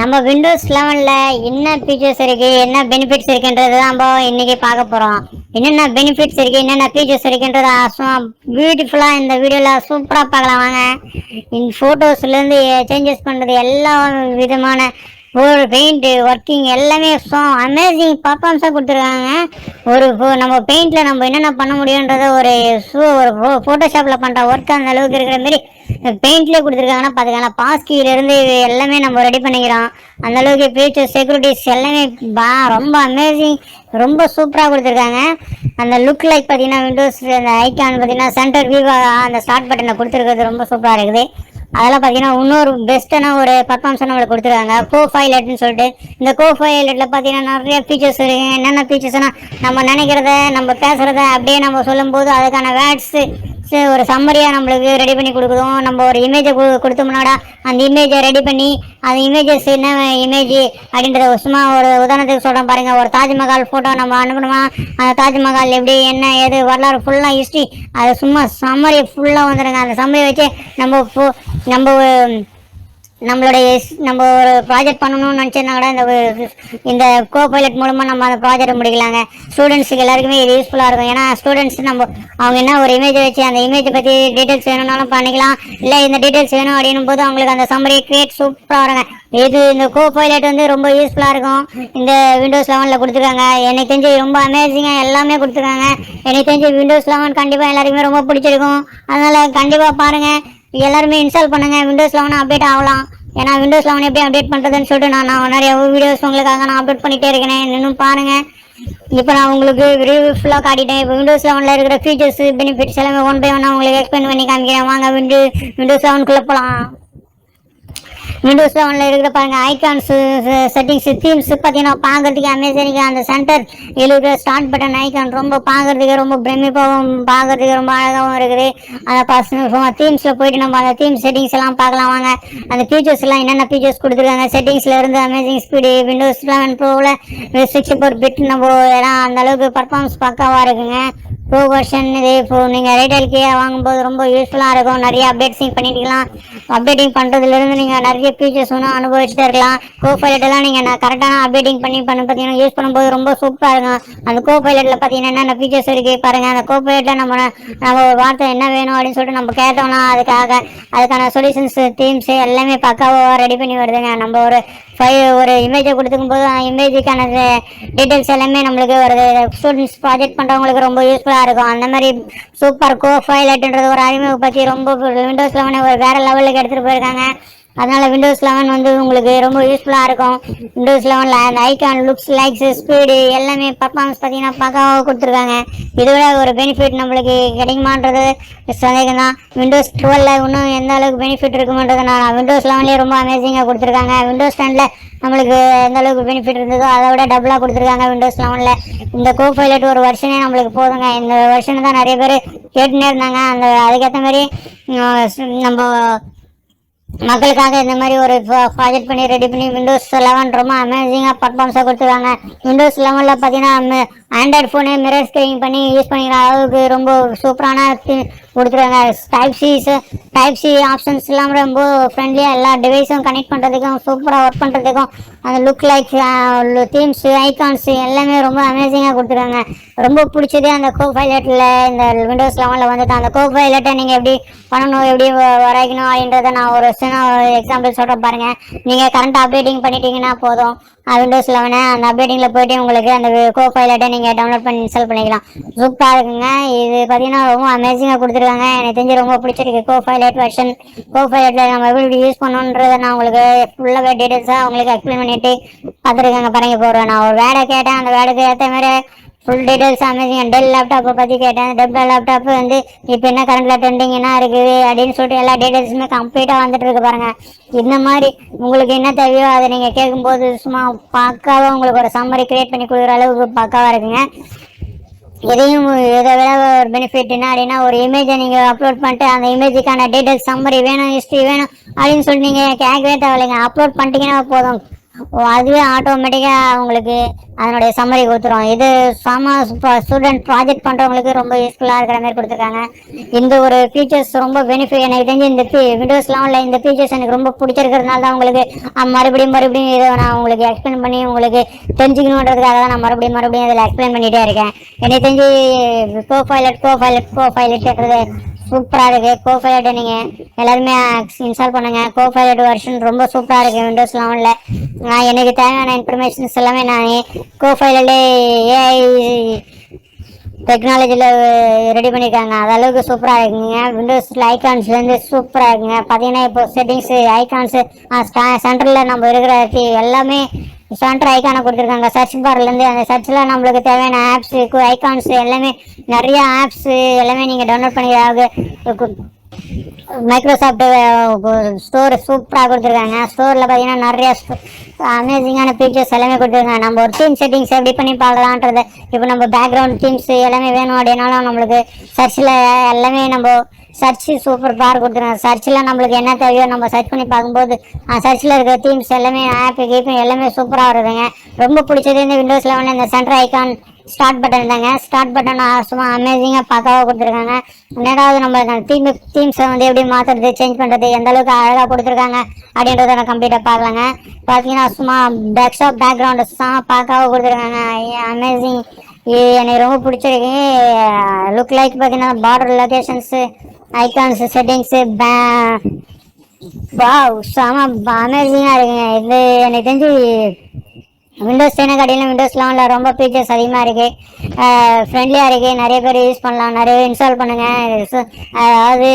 நம்ம விண்டோஸ் 11ல என்ன ஃபீச்சர்ஸ் இருக்கு, என்ன பெனிஃபிட்ஸ் இருக்குன்றது தான் நம்ம இன்னைக்கு பார்க்க போறோம். என்னென்ன பெனிஃபிட்ஸ் இருக்கு, என்னென்ன ஃபீச்சர்ஸ் இருக்குன்றத பியூட்டிஃபுல்லா இந்த வீடியோல சூப்பரா பார்க்கலாம் வாங்க. இந்த போட்டோஸ்ல இருந்து சேஞ்சஸ் பண்றது எல்லா விதமான ஒரு பெயிண்ட் ஒர்க்கிங் எல்லாமே அமேசிங் பர்ஃபார்மன்ஸாக கொடுத்துருக்காங்க. நம்ம பெயிண்ட்ல நம்ம என்னென்ன பண்ண முடியுன்றத ஒரு ஃபோட்டோஷாப்பில் பண்ணுற ஒர்க் அந்த அளவுக்கு இருக்கிற மாதிரி பெயிண்ட்லேயே கொடுத்துருக்காங்கன்னா பார்த்துக்கலாம். பாஸ்கீலேருந்து எல்லாமே நம்ம ரெடி பண்ணிக்கிறோம். அந்த அளவுக்கு ஃபீச்சர்ஸ் செக்யூரிட்டிஸ் எல்லாமே ரொம்ப அமேசிங், ரொம்ப சூப்பராக கொடுத்துருக்காங்க. அந்த லுக் லைக் பார்த்தீங்கன்னா விண்டோஸ் அந்த ஐக்கான் பார்த்தீங்கன்னா சென்டர் வியூ அந்த ஸ்டார்ட் பட்டனை கொடுத்துருக்கிறது ரொம்ப சூப்பராக இருக்குது. அதெல்லாம் பார்த்தீங்கன்னா இன்னொரு பெஸ்ட்டான ஒரு பர்ஃபார்மன்ஸ் நம்மளுக்கு கொடுத்துருக்காங்க கோபைலட்னு சொல்லிட்டு. இந்த கோபைலட்டில் பார்த்தீங்கன்னா நிறைய ஃபீச்சர்ஸ் இருக்கு. என்னென்ன ஃபீச்சர்ஸ்னா நம்ம நினைக்கிறத நம்ம பேசுகிறத அப்படியே நம்ம சொல்லும்போது அதுக்கான வேர்ட்ஸு ஒரு சம்மரியாக நம்மளுக்கு ரெடி பண்ணி கொடுக்குறோம். நம்ம ஒரு இமேஜை கொடுத்தோம்னாடா அந்த இமேஜை ரெடி பண்ணி அந்த இமேஜஸ் என்ன இமேஜ் அப்படின்றத சும்மா ஒரு உதாரணத்துக்கு சொல்கிறேன் பாருங்கள். ஒரு தாஜ்மஹால் ஃபோட்டோ நம்ம அனுப்பணுமா, அந்த தாஜ்மஹால் எப்படி என்ன ஏது வரலாறு ஃபுல்லாக ஹிஸ்ட்ரி அது சும்மா சம்மரி ஃபுல்லாக வந்துடுங்க. அந்த சம்மரி வச்சு நம்ம ஒரு ப்ராஜெக்ட் பண்ணணும்னு நினச்சோன்னா கூட இந்த கோபைலட் மூலமாக நம்ம அந்த ப்ராஜெக்ட் முடிக்கலாங்க. ஸ்டூடெண்ட்ஸுக்கு எல்லாருக்குமே இது யூஸ்ஃபுல்லாக இருக்கும். ஏன்னா ஸ்டூடெண்ட்ஸ் அவங்க என்ன ஒரு இமேஜை வச்சு அந்த இமேஜை பற்றி டீட்டெயில்ஸ் வேணும்னாலும் பண்ணிக்கலாம். இல்லை இந்த டீட்டெயில்ஸ் வேணும் அப்படின்னும் போது அவங்களுக்கு அந்த சம்மரி கிரியேட் சூப்பராக வருங்க. இந்த கோபைலட் ரொம்ப யூஸ்ஃபுல்லாக இருக்கும். இந்த விண்டோஸ் 11ல் கொடுத்துருக்காங்க. எனக்கு தெரிஞ்சு ரொம்ப அமேசிங்காக எல்லாமே கொடுத்துருக்காங்க. எனக்கு தெரிஞ்சு விண்டோஸ் 11 கண்டிப்பாக எல்லாருக்குமே ரொம்ப பிடிச்சிருக்கும். அதனால் கண்டிப்பாக பாருங்கள், எல்லாருமே இன்ஸ்டால் பண்ணுங்கள். விண்டோஸ் 11 அப்டேட் ஆகலாம். ஏன்னா விண்டோஸ் 11 எப்படி அப்டேட் பண்ணுறதுன்னு சொல்லிட்டு நான் நிறைய வீடியோஸ் உங்களுக்காக நான் அப்டேட் பண்ணிகிட்டே இருக்கேன். இன்னும் பாருங்கள். இப்போ நான் உங்களுக்கு ரிவ்யூ ஃபுல்லாக காட்டிட்டேன். இப்போ விண்டோஸ் 11ல் இருக்கிற ஃபீச்சர்ஸ் பெனிஃபிட்ஸ் எல்லாமே ஒன் பை ஒன்னாக உங்களுக்கு எக்ஸ்பிளைன் பண்ணி காமிக்கிறேன். வாங்க விண்டோஸ் 11க்குள்ளே போகலாம். விண்டோஸ் 11ல் இருக்கிற பாருங்க ஐகான்ஸ் செட்டிங்ஸ் தீம்ஸ் பார்த்தீங்கன்னா பார்க்கறதுக்கு அமேசிங். அந்த சென்டர் எழுதுகிற ஸ்டார்ட் பட்டன் ஐகான் ரொம்ப பார்க்கறதுக்கு ரொம்ப பிரமிப்பாகவும் பார்க்கறதுக்கு ரொம்ப அழகாகவும் இருக்குது. அந்த தீம்ஸில் போயிட்டு நம்ம அந்த தீம் செட்டிங்ஸ் எல்லாம் பார்க்கலாம் வாங்க. அந்த ஃபீச்சர்ஸ் எல்லாம் என்னென்ன ஃபீச்சர்ஸ் கொடுத்துருக்காங்க செட்டிங்ஸில் இருந்து அமேசிங் ஸ்பீடு விண்டோஸ் 11 ப்ரோவில் 64 பிட் நம்ம எல்லாம் அந்த அளவுக்கு பர்ஃபார்மன்ஸ் பக்காவாக இருக்குங்க. ப்ரோ வெர்ஷன் இது இப்போ நீங்கள் ரேட்டலுக்கே வாங்கும்போது ரொம்ப யூஸ்ஃபுல்லாக இருக்கும். நிறைய அப்டேட்ஸிங் பண்ணிக்கலாம். அப்டேட்டிங் பண்ணுறதுலேருந்து நீங்கள் நிறைய ஃபீச்சர்ஸ் ஒன்றும் அனுபவிச்சுட்டே இருக்கலாம். கோபைலட்டெல்லாம் நீங்கள் கரெக்டான அப்டேட்டிங் பண்ணி பார்த்தீங்கன்னா யூஸ் பண்ணும்போது ரொம்ப சூப்பராக இருக்கும். அந்த கோபைலட்டில் பார்த்தீங்கன்னா என்னென்ன ஃபீச்சர்ஸ் இருக்குது பாருங்கள். அந்த கோபைலட்டில் நம்ம ஒரு வார்த்தை என்ன வேணும் அப்படின்னு சொல்லிட்டு நம்ம கேட்டோம்னா அதுக்கான சொல்யூஷன்ஸ் தீம்ஸ் எல்லாமே பக்காவாக ரெடி பண்ணி வருதுங்க. நம்ம ஒரு இமேஜை கொடுத்துக்கும் போது இமேஜுக்கான டீட்டெயில்ஸ் எல்லாமே நம்மளுக்கு வருது. ஸ்டூடெண்ட்ஸ் ப்ராஜெக்ட் பண்ணுறவங்களுக்கு ரொம்ப யூஸ்ஃபுல்லாக இருக்கும். அந்த மாதிரி சூப்பர் கோபைலட்ன்றது ஒரு அறிமுக பற்றி ரொம்ப விண்டோஸ் 11 ஒரு வேறு லெவலுக்கு எடுத்துகிட்டு போயிருக்காங்க. அதனால் விண்டோஸ் 11 உங்களுக்கு ரொம்ப யூஸ்ஃபுல்லாக இருக்கும். விண்டோஸ் 11ல் அந்த ஐகான் லுக்ஸ் லைக்ஸ் ஸ்பீடு எல்லாமே பர்ஃபார்மன்ஸ் பார்த்தீங்கன்னா பக்காவாக கொடுத்துருக்காங்க. இதோட ஒரு பெனிஃபிட் நம்மளுக்கு கிடைக்குமான்றது சந்தேகம் தான். விண்டோஸ் 12ல் இன்னும் எந்த அளவுக்கு பெனிஃபிட் இருக்குமன்றது நான் விண்டோஸ் 11லேயே ரொம்ப அமேசிங்காக கொடுத்துருக்காங்க. விண்டோஸ் 10ல் நம்மளுக்கு எந்த அளவுக்கு பெனிஃபிட் இருந்ததோ அதை விட டபுளாக கொடுத்துருக்காங்க விண்டோஸ் 11ல். இந்த கோபைலட் ஒரு வருஷனே நம்மளுக்கு போதுங்க. இந்த வருஷனை தான் நிறைய பேர் கேட்டுனே இருந்தாங்க. அதுக்கேற்ற மாதிரி நம்ம மக்களுக்காக இந்த மாதிரி ஒரு ப்ராஜெக்ட் பண்ணி ரெடி பண்ணி விண்டோஸ் 11 ரொம்ப அமேசிங்காக பர்ஃபார்மன்ஸாக கொடுத்துருக்காங்க. விண்டோஸ் 11ல் பார்த்தீங்கன்னா ஆண்ட்ராய்ட் ஃபோனு மிரர் ஸ்க்ரீன் பண்ணி யூஸ் பண்ணிக்கிற அளவுக்கு ரொம்ப சூப்பரான கொடுத்துருக்காங்க. டைப் சி ஆப்ஷன்ஸ் எல்லாம் ரொம்ப ஃப்ரெண்ட்லியாக எல்லா டிவைஸும் கனெக்ட் பண்ணுறதுக்கும் சூப்பராக ஒர்க் பண்ணுறதுக்கும் அந்த லுக் லைக் தீம்ஸ் ஐகான்ஸ் எல்லாமே ரொம்ப அமேசிங்காக கொடுத்துருக்காங்க. ரொம்ப பிடிச்சதே அந்த கோபைலட்டில் இந்த விண்டோஸ் 11ல் வந்துட்டு அந்த கோபைலட்டை நீங்கள் எப்படி பண்ணணும் எப்படி வரைக்கணும் அப்படின்றத நான் ஒரு சின்ன எக்ஸாம்பிள் சொல்கிறேன் பாருங்கள். நீங்கள் கரண்ட் அப்டேட்டிங் பண்ணிட்டீங்கன்னா போதும் விண்டோஸ் 11 அந்த அப்டேட்டிங்கில் போய்ட்டு உங்களுக்கு அந்த கோபைலட்டை நீங்கள் டவுன்லோட் பண்ணி இன்ஸ்டால் பண்ணிக்கலாம். சூப்பராக இருக்குங்க. இது பார்த்தீங்கன்னா ரொம்ப அமேசிங்காக கொடுத்துருக்காங்க. எனக்கு தெரிஞ்சு ரொம்ப பிடிச்சிருக்கு கோபைலட் வெர்ஷன். கோபைலட்டில் நம்ம எப்படி யூஸ் பண்ணணுன்றதை நான் உங்களுக்கு ஃபுல்லாகவே டீட்டெயில்ஸாக உங்களுக்கு எக்ஸ்பிளைன் பண்ணிட்டு பார்த்துருக்காங்க பாருங்க. போகிறேன் நான் ஒரு வேடை கேட்டேன். அந்த வேடுக்கு ஏற்ற மாதிரி ஃபுல் டீட்டெயில்ஸ் அமேசிங். டெல் லேப்டாப்பை பற்றி கேட்டேன். டெல் லேப்டாப்பு இப்போ என்ன கரண்டில் ட்ரெண்டிங் என்ன இருக்குது அப்படின்னு சொல்லிட்டு எல்லா டீட்டெயில்ஸுமே கம்ப்ளீட்டாக வந்துட்டு இருக்கு பாருங்கள். இந்த மாதிரி உங்களுக்கு என்ன தேவையோ அதை நீங்கள் கேட்கும்போது சும்மா பக்காவாக உங்களுக்கு ஒரு சம்மரி கிரியேட் பண்ணி கொடுக்குற அளவுக்கு பக்காவாக இருக்குங்க. இதை விட ஒரு பெனிஃபிட் என்ன அப்படின்னா ஒரு இமேஜை நீங்கள் அப்லோட் பண்ணிட்டு அந்த இமேஜுக்கான டீட்டெயில்ஸ் சம்மரி வேணும் ஹிஸ்ட்ரி வேணும் அப்படின்னு சொல்லிட்டு நீங்கள் கேட்கவே தேவையில்லைங்க. அப்லோட் பண்ணிட்டீங்கன்னா போதும் அதுவே ஆட்டோமேட்டிக்காக உங்களுக்கு அதனுடைய சம்மரி கொடுத்துரும். இது ஸ்டூடெண்ட் ப்ராஜெக்ட் பண்ணுறவங்களுக்கு ரொம்ப யூஸ்ஃபுல்லாக இருக்கிற மாதிரி கொடுத்துருக்காங்க. இந்த ஒரு ஃபீச்சர்ஸ் ரொம்ப பெனிஃபிட் எனக்கு தெரிஞ்சு. இந்த விண்டோஸ் 11 இந்த ஃபீச்சர்ஸ் எனக்கு ரொம்ப பிடிச்சிருக்கிறதுனால தான் உங்களுக்கு மறுபடியும் இதை நான் உங்களுக்கு எக்ஸ்பிளைன் பண்ணி உங்களுக்கு தெரிஞ்சுக்கணுன்றதுக்காக தான் நான் மறுபடியும் இதில் எக்ஸ்பிளைன் பண்ணிகிட்டே இருக்கேன். எனக்கு தெரிஞ்சு கோபைலட்ன்றது சூப்பராக இருக்குது. கோபைலட்டை நீங்கள் எல்லாருமே இன்ஸ்டால் பண்ணுங்கள். கோபைலட் வெர்ஷன் ரொம்ப சூப்பராக இருக்குது விண்டோஸ் 11. நான் எனக்கு தேவையான இன்ஃபர்மேஷன்ஸ் எல்லாமே நான் கோபைலட்லே ஏஐ டெக்னாலஜியில் ரெடி பண்ணியிருக்காங்க. அது அளவுக்கு சூப்பராக இருக்குங்க. விண்டோஸில் ஐகான்ஸ்லேருந்து சூப்பராக இருக்குங்க. பார்த்தீங்கன்னா இப்போ செட்டிங்ஸு ஐகான்ஸு சென்டரில் நம்ம இருக்கிற எல்லாமே சென்டர் ஐக்கானை கொடுத்துருக்காங்க. சர்ச் பார்லேருந்து அந்த சர்ச்சில் நம்மளுக்கு தேவையான ஆப்ஸு ஐகான்ஸு எல்லாமே நிறைய ஆப்ஸு எல்லாமே நீங்கள் டவுன்லோட் பண்ணி மைக்ரோசாஃப்ட் ஸ்டோர் சூப்பராக கொடுத்துருக்காங்க. ஸ்டோரில் பார்த்தீங்கன்னா நிறைய அமேசிங்கான ஃபீச்சர்ஸ் எல்லாமே கொடுத்துருக்காங்க. நம்ம ஒரு தீம் செட்டிங்ஸ் எப்படி பண்ணி பார்க்கலான்றது இப்போ நம்ம பேக்ரவுண்ட் தீம்ஸ் எல்லாமே வேணும் அப்படின்னாலும் நம்மளுக்கு சர்ச்சில் எல்லாமே நம்ம சர்ச் சூப்பர் பார் கொடுத்துருக்காங்க. சர்ச்சில் நம்மளுக்கு என்ன தேவையோ நம்ம சர்ச் பண்ணி பார்க்கும்போது சர்ச்சில் இருக்கிற தீம்ஸ் எல்லாமே ஆப்பு கீப்பு எல்லாமே சூப்பராக வருதுங்க. ரொம்ப பிடிச்சது இந்த விண்டோஸ் 11 இந்த சென்டர் ஐக்கான் ஸ்டார்ட் பட்டன் தாங்க. ஸ்டார்ட் பட்டன் சும்மா அமேசிங்காக பார்க்காக கொடுத்துருக்காங்க. ரெண்டாவது நம்ம தீம்ஸை வந்து எப்படி மாற்றுறது சேஞ்ச் பண்ணுறது எந்த அளவுக்கு அழகாக கொடுத்துருக்காங்க அப்படின்றத நான் கம்ப்ளீட்டாக பார்க்கலாங்க. பார்த்தீங்கன்னா சும்மா பேக்ரவுண்டு சும்மா பார்க்காக கொடுத்துருக்காங்க. அமேசிங். இது எனக்கு ரொம்ப பிடிச்சிருக்கு. லுக் லைக் பார்த்தீங்கன்னா பார்டர் லொகேஷன்ஸு ஐகான்ஸு செட்டிங்ஸு செம அமேசிங்காக இருக்குங்க. இது எனக்கு தெரிஞ்சு விண்டோஸ் 10 கடையில் விண்டோஸ் 11 ரொம்ப ஃபீச்சர்ஸ் அதிகமாக இருக்குது. ஃப்ரெண்ட்லியாக இருக்குது. நிறைய பேர் யூஸ் பண்ணலாம். நிறைய பேர் இன்ஸ்டால் பண்ணுங்கள். அதாவது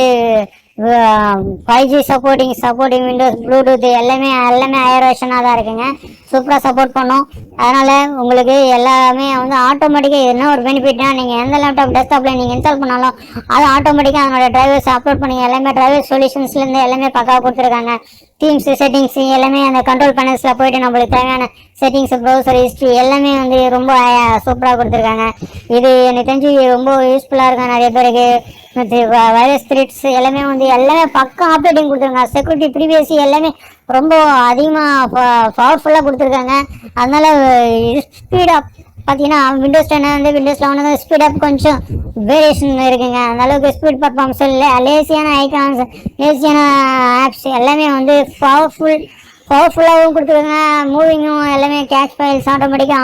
5G சப்போர்ட்டிங் விண்டோஸ் ப்ளூடூத் எல்லாமே ஹையர் வெர்ஷனாக தான் இருக்குங்க. சூப்பராக சப்போர்ட் பண்ணும். அதனால் உங்களுக்கு எல்லாமே வந்து ஆட்டோமேட்டிக்காக என்ன ஒரு பெனிஃபிட்னா நீங்கள் எந்த லேப்டாப் டெஸ்க்டாப்பில் நீங்கள் இன்ஸ்டால் பண்ணாலும் அது ஆட்டோமேட்டிக்காக அதனோட டிரைவர்ஸ் அப்லோட் பண்ணி எல்லாமே டிரைவர் சொல்யூஷன்ஸ்லேருந்து எல்லாமே பக்காவாக கொடுத்துருக்காங்க. தீம்ஸு செட்டிங்ஸு எல்லாமே அந்த கண்ட்ரோல் பேனல்ஸில் போய்ட்டு நம்மளுக்கு தேவையான செட்டிங்ஸு ப்ரௌசர் ஹிஸ்ட்ரி எல்லாமே வந்து ரொம்ப சூப்பராக கொடுத்துருக்காங்க. இது எனக்கு தெரிஞ்சு ரொம்ப யூஸ்ஃபுல்லாக இருக்கும் நிறைய பேருக்கு. வைரஸ் த்ரெட்ஸ் எல்லாமே வந்து எல்லாமே பக்கம் ஆப்ரேட்டிங் கொடுத்துருக்காங்க. செக்யூரிட்டி ப்ரீவியஸி எல்லாமே ரொம்ப அதிகமாக பவர்ஃபுல்லாக கொடுத்துருக்காங்க. அதனால ஸ்பீடாக பார்த்தீங்கன்னா விண்டோஸ் 10 வந்து விண்டோஸ் 11 ஸ்பீடப் கொஞ்சம் வேரியேஷன் இருக்குங்க. அந்த அளவுக்கு ஸ்பீட் பர்ஃபார்மன்ஸ் லேசியான ஐகான்ஸ் லேசியான ஆப்ஸ் எல்லாமே வந்து பவர்ஃபுல்லாகவும் கொடுத்துருக்காங்க. மூவிங்கும் எல்லாமே கேட்ச் ஃபைல்ஸ் ஆட்டோமேட்டிக்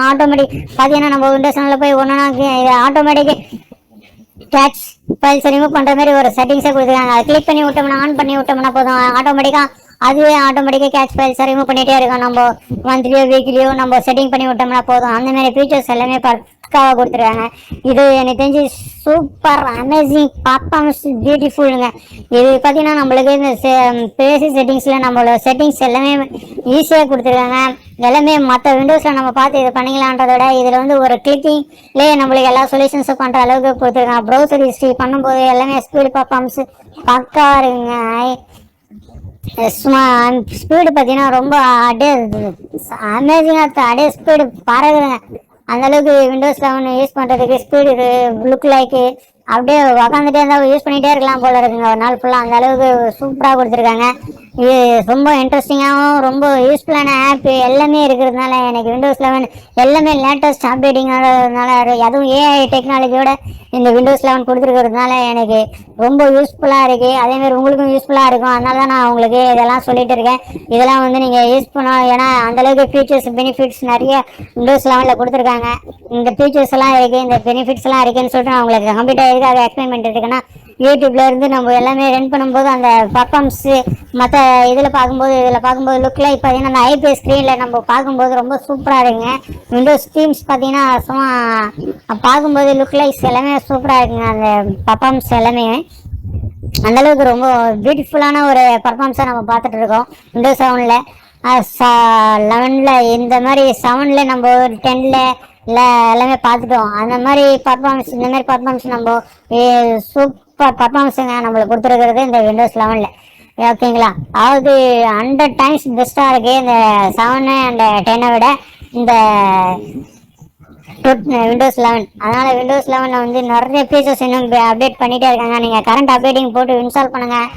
பார்த்தீங்கன்னா நம்ம விண்டோஸ் 11 போய் ஒன்றுனா ஆட்டோமேட்டிக் கேட்ச் ஃபைல்ஸ் ரிமூவ் பண்ணுற மாதிரி ஒரு செட்டிங்ஸை கொடுத்துருக்காங்க. அதை கிளிக் பண்ணி விட்டோம்னா ஆன் பண்ணி விட்டோம்னா போதும் ஆட்டோமேட்டிக்காக கேட்ச் ஃபைல்ஸ் ரிமூவ் பண்ணிகிட்டே இருக்கோம். நம்ம மந்த்லியோ வீக்லியோ நம்ம செட்டிங் பண்ணி விட்டோம்னா போதும். அந்த மாதிரி ஃபீச்சர்ஸ் எல்லாமே பக்காவாக கொடுத்துருக்காங்க. இது எனக்கு தெரிஞ்சு சூப்பர் அமேசிங் பர்ஃபார்மன்ஸ் பியூட்டிஃபுல்லுங்க. இது பார்த்தீங்கன்னா நம்மளுக்கு இந்த பேசிக் செட்டிங்ஸில் நம்மளோட செட்டிங்ஸ் எல்லாமே ஈஸியாக கொடுத்துருக்காங்க. எல்லாமே மற்ற விண்டோஸில் நம்ம பார்த்து இது பண்ணிக்கலான்றத விட இதில் வந்து ஒரு கிளிக்கிங்லேயே நம்மளுக்கு எல்லா சொல்யூஷன்ஸும் பண்ணுற அளவுக்கு கொடுத்துருக்காங்க. ப்ரௌசர் ஹிஸ்ட்ரி பண்ணும்போது எல்லாமே ஸ்பீடு பர்ஃபார்மன்ஸ் பக்காவாக இருக்குங்க. ஸ்பீடு பார்த்தீங்கன்னா ரொம்ப அமேசிங்காக ஸ்பீடு பறகுதுங்க. அந்தளவுக்கு விண்டோஸ் 11 யூஸ் பண்ணுறதுக்கு ஸ்பீடு லுக் லைக்கு அப்படியே உக்காந்துட்டே இருந்தால் யூஸ் பண்ணிகிட்டே இருக்கலாம் போல இருக்குங்க ஒரு நாள் ஃபுல்லாக. அந்த அளவுக்கு சூப்பராக கொடுத்துருக்காங்க. இது ரொம்ப இன்ட்ரெஸ்டிங்காகவும் ரொம்ப யூஸ்ஃபுல்லான ஆப் எல்லாமே இருக்கிறதுனால எனக்கு விண்டோஸ் 11 எல்லாமே லேட்டஸ்ட் அப்டேட்டிங்கிறதுனால அதுவும் ஏஐ டெக்னாலஜியோட இந்த விண்டோஸ் 11 கொடுத்துருக்கிறதுனால எனக்கு ரொம்ப யூஸ்ஃபுல்லாக இருக்குது. அதேமாதிரி உங்களுக்கும் யூஸ்ஃபுல்லாக இருக்கும். அதனால தான் நான் உங்களுக்கு இதெல்லாம் சொல்லிட்டு இருக்கேன். இதெல்லாம் வந்து நீங்கள் யூஸ் பண்ணணும். ஏன்னா அந்தளவுக்கு ஃபீச்சர்ஸ் பெனிஃபிட்ஸ் நிறைய விண்டோஸ் 11 கொடுத்துருக்காங்க. இந்த ஃபீச்சர்ஸ் எல்லாம் இருக்குது, இந்த பெனிஃபிட்ஸ் எல்லாம் இருக்குதுன்னு சொல்லிட்டு நான் உங்களுக்கு கம்ப்ளீட்டாக எதுக்காக எக்ஸ்பிளைன் பண்ணிட்டு இருக்கேன்னா யூடியூப்ல இருந்து நம்ம எல்லாமே ரன் பண்ணும்போது அந்த பர்ஃபார்மன்ஸு மற்ற இதில் பார்க்கும்போது லுக் லைக் பார்த்தீங்கன்னா அந்த ஐபிஎஸ் ஸ்க்ரீனில் நம்ம பார்க்கும்போது ரொம்ப சூப்பராக இருக்குங்க. விண்டோஸ் தீம்ஸ் பார்த்தீங்கன்னா சும்மா பார்க்கும்போது லுக் லைக்ஸ் எல்லாமே சூப்பராக இருக்குங்க. அந்த பர்ஃபார்மன்ஸ் எல்லாமே அந்தளவுக்கு ரொம்ப பியூட்டிஃபுல்லான ஒரு பர்ஃபார்மன்ஸாக நம்ம பார்த்துட்டு இருக்கோம் விண்டோஸ் 11 இந்த மாதிரி 7 நம்ம ஒரு 10 எல்லாமே பார்த்துட்டோம். அந்த மாதிரி பர்ஃபார்மன்ஸ் இந்த மாதிரி பர்ஃபார்மன்ஸ் நம்ம சூப்பர் பர்ஃபார்மன்ஸுங்க நம்மளுக்கு கொடுத்துருக்கிறது இந்த விண்டோஸ் 11 ஓகேங்களா. அதாவது 100 டைம்ஸ் பெஸ்ட்டாக இருக்குது இந்த 7 அண்ட் 10 விட இந்த விண்டோஸ் 11. அதனால் விண்டோஸ் 11 வந்து நிறைய ஃபீச்சர்ஸ் இன்னும் அப்டேட் பண்ணிகிட்டே இருக்காங்க. நீங்கள் கரண்ட் அப்டேட்டிங் போட்டு இன்ஸ்டால் பண்ணுங்கள்.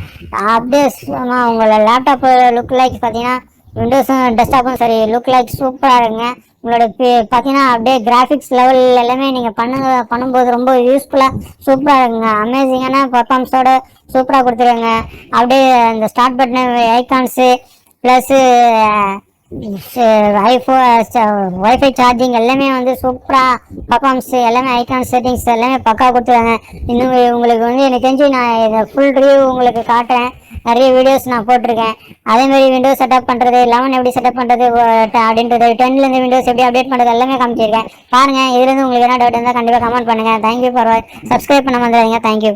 அப்டேட்ஸ் உங்களோட லேப்டாப் லுக் லைக் பார்த்தீங்கன்னா விண்டோஸும் டெஸ்க்டாப்பும் சரி லுக் லைக் சூப்பராக இருக்குங்க. உங்களோட பார்த்தீங்கன்னா அப்படியே கிராஃபிக்ஸ் லெவல் எல்லாமே நீங்கள் பண்ணும்போது ரொம்ப யூஸ்ஃபுல்லாக சூப்பராக இருக்குங்க. அமேசிங்கான பர்ஃபார்மன்ஸோட சூப்பராக கொடுத்துருங்க. அப்படியே இந்த start button icons plus wifi charging எல்லாமே வந்து சூப்பராக பர்ஃபார்மன்ஸ் எல்லாமே ஐகான் செட்டிங்ஸ் எல்லாமே பக்கா கொடுத்துருவாங்க. இன்னும் உங்களுக்கு வந்து எனக்கு தெரிஞ்சு நான் இதை ஃபுல் ரிவ்யூ உங்களுக்கு காட்டுறேன். நிறைய வீடியோஸ் நான் போட்டிருக்கேன். அதேமாதிரி விண்டோஸ் செட்டப் பண்ணுறது 11 எப்படி செட்டப் பண்ணுறது அப்படின்றது 10லேருந்து விண்டோஸ் எப்படி அப்டேட் பண்ணுறது எல்லாமே காமிச்சிருக்கேன். பாருங்கள். இதுலேருந்து உங்களுக்கு என்ன டவுட் இருந்தால் கண்டிப்பாக கமெண்ட் பண்ணுங்கள். தேங்க்யூ ஃபார் சப்ஸ்கிரைப் பண்ண வந்துடுங்க. தேங்க்யூ.